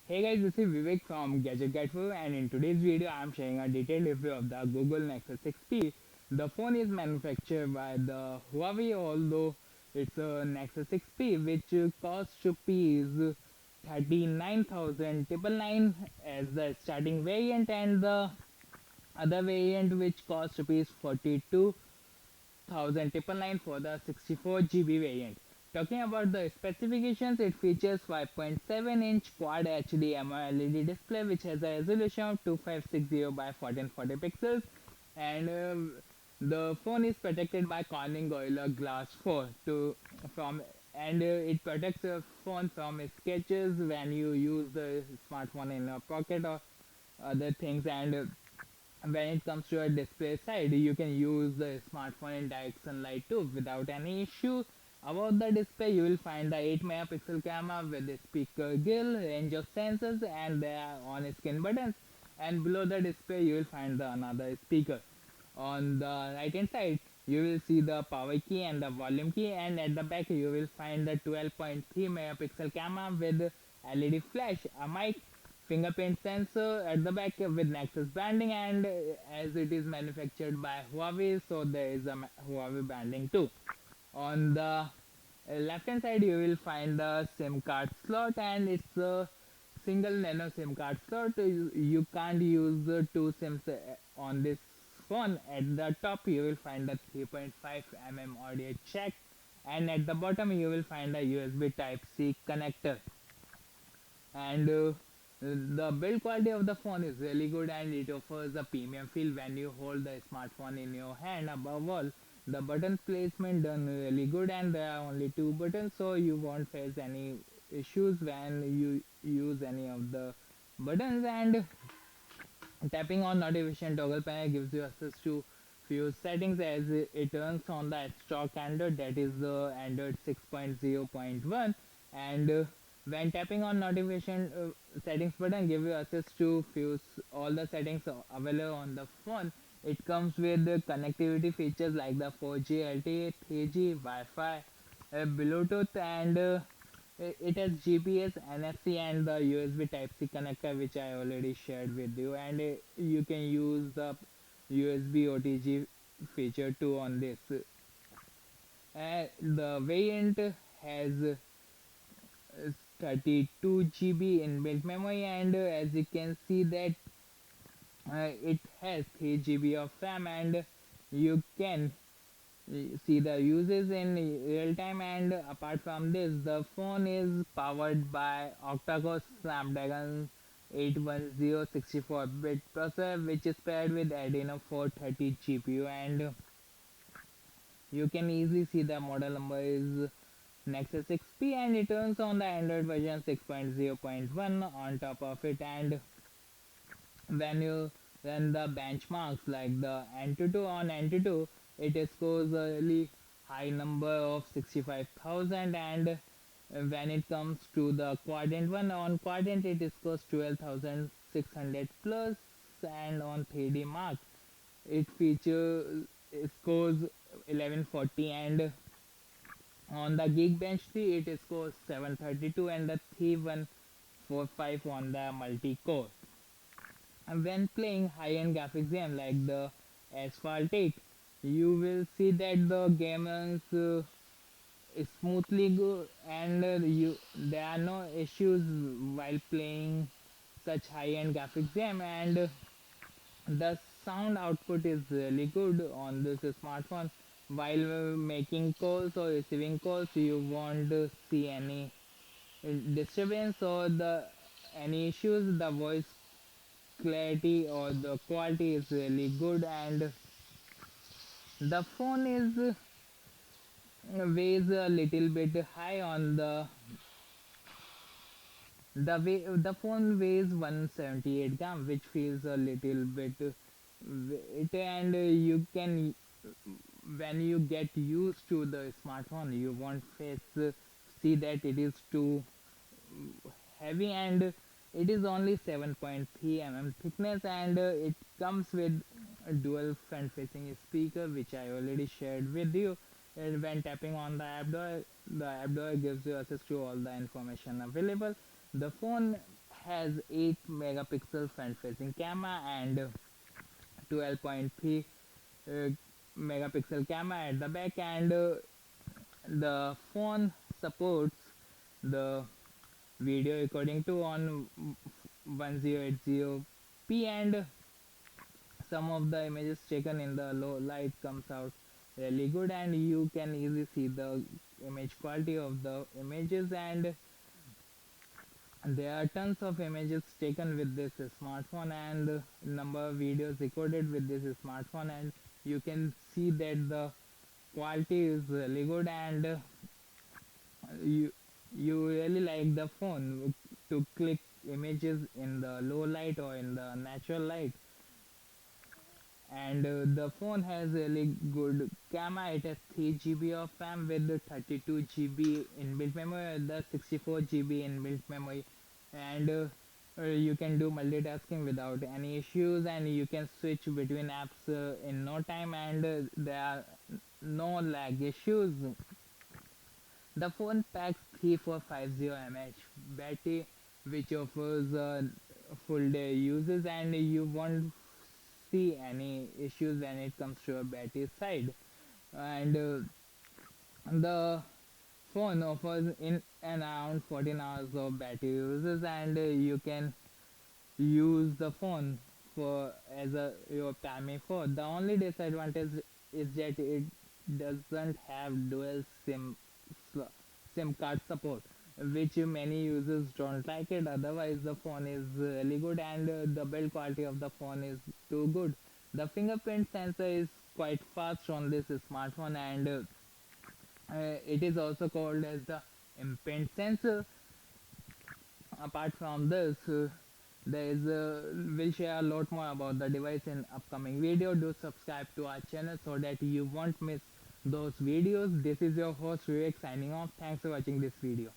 Hey guys, this is Vivek from Gadget Guide for You, and in today's video I am sharing a detailed review of the Google Nexus 6P. The phone is manufactured by the Huawei, although it's a Nexus 6P which costs rupees 39,999 as the starting variant, and the other variant which costs rupees 42,999 for the 64 GB variant. Talking about the specifications, it features 5.7-inch Quad HD AMOLED display which has a resolution of 2560 by 1440 pixels, and the phone is protected by Corning Gorilla Glass 4 from and it protects the phone from scratches when you use the smartphone in your pocket or other things. And when it comes to a display side, you can use the smartphone in direct sunlight too without any issue. Above the display you will find the 8 megapixel camera with the speaker grill, range of sensors, and there are on screen buttons, and below the display you will find the another speaker. On the right hand side you will see the power key and the volume key, and at the back you will find the 12.3 megapixel camera with LED flash, a mic, fingerprint sensor at the back with Nexus branding, and as it is manufactured by Huawei, so there is a Huawei branding too. On the left hand side you will find the SIM card slot, and it's a single nano SIM card slot. You can't use the two SIMs on this phone. At the top you will find the 3.5 audio jack, and at the bottom you will find a USB Type C connector. And the build quality of the phone is really good, and it offers a premium feel when you hold the smartphone in your hand. Above all, the button placement done really good, and there are only two buttons, so you won't face any issues when you use any of the buttons. And tapping on notification toggle panel gives you access to few settings as it turns on the stock Android, that is the Android 6.0.1. And when tapping on notification settings button give you access to all the settings available on the phone. It comes with the connectivity features like the 4G LTE, 3G, Wi-Fi, Bluetooth, and it has GPS, NFC, and the USB Type C connector, which I already shared with you. And you can use the USB OTG feature too on this. The variant has 32 GB inbuilt memory, and as you can see that it has 3 GB of RAM, and you can see the uses in real time. And apart from this, the phone is powered by octa-core Snapdragon 810 64-bit processor which is paired with Adreno 430 GPU, and you can easily see the model number is Nexus 6P, and it runs on the Android version 6.0.1 on top of it. And when you run the benchmarks like the Antutu on Antutu, it scores a really high number of 65,000, and when it comes to the Quadrant 1 on Quadrant it scores 12,600 plus, and on 3D Mark it scores 1140, and on the Geekbench 3 it scores 732, and the 3145 on the multi-core. And when playing high-end graphics game like the Asphalt 8, you will see that the gamers smoothly go, and there are no issues while playing such high-end graphics game. And the sound output is really good on this smartphone. While making calls or receiving calls, you won't see any disturbance or the any issues. The voice clarity or the quality is really good, and the phone is weighs a little bit high on the phone weighs 178 gram, which feels a little bit weight. And you can when you get used to the smartphone you won't see that it is too heavy. And it is only 7.3 thickness, and it comes with a dual front facing speaker which I already shared with you. And when tapping on the app door gives you access to all the information available. The phone has 8 megapixel front facing camera and 12.3 uh, megapixel camera at the back, and the phone supports the video recording too on 1080p, and some of the images taken in the low light comes out really good, and you can easily see the image quality of the images. And there are tons of images taken with this smartphone and number of videos recorded with this smartphone, and you can see that the quality is really good, and you you really like the phone to click images in the low light or in the natural light. And the phone has really good camera. It has 3 GB of RAM with the 32 GB inbuilt memory, the 64 GB inbuilt memory, and you can do multitasking without any issues, and you can switch between apps in no time, and there are no lag issues. The phone packs 3450 mAh battery, which offers full day uses, and you won't see any issues when it comes to a battery side. And the phone offers in and around 14 hours of battery uses, and you can use the phone for as a your primary phone. The only disadvantage is that it doesn't have dual SIM card support, which many users don't like it. Otherwise, the phone is really good, and the build quality of the phone is too good. The fingerprint sensor is quite fast on this smartphone, and it is also called as the imprint sensor. Apart from this, there is we'll share a lot more about the device in upcoming video. Do subscribe to our channel so that you won't miss those videos. This is your host Vivek signing off. Thanks for watching this video.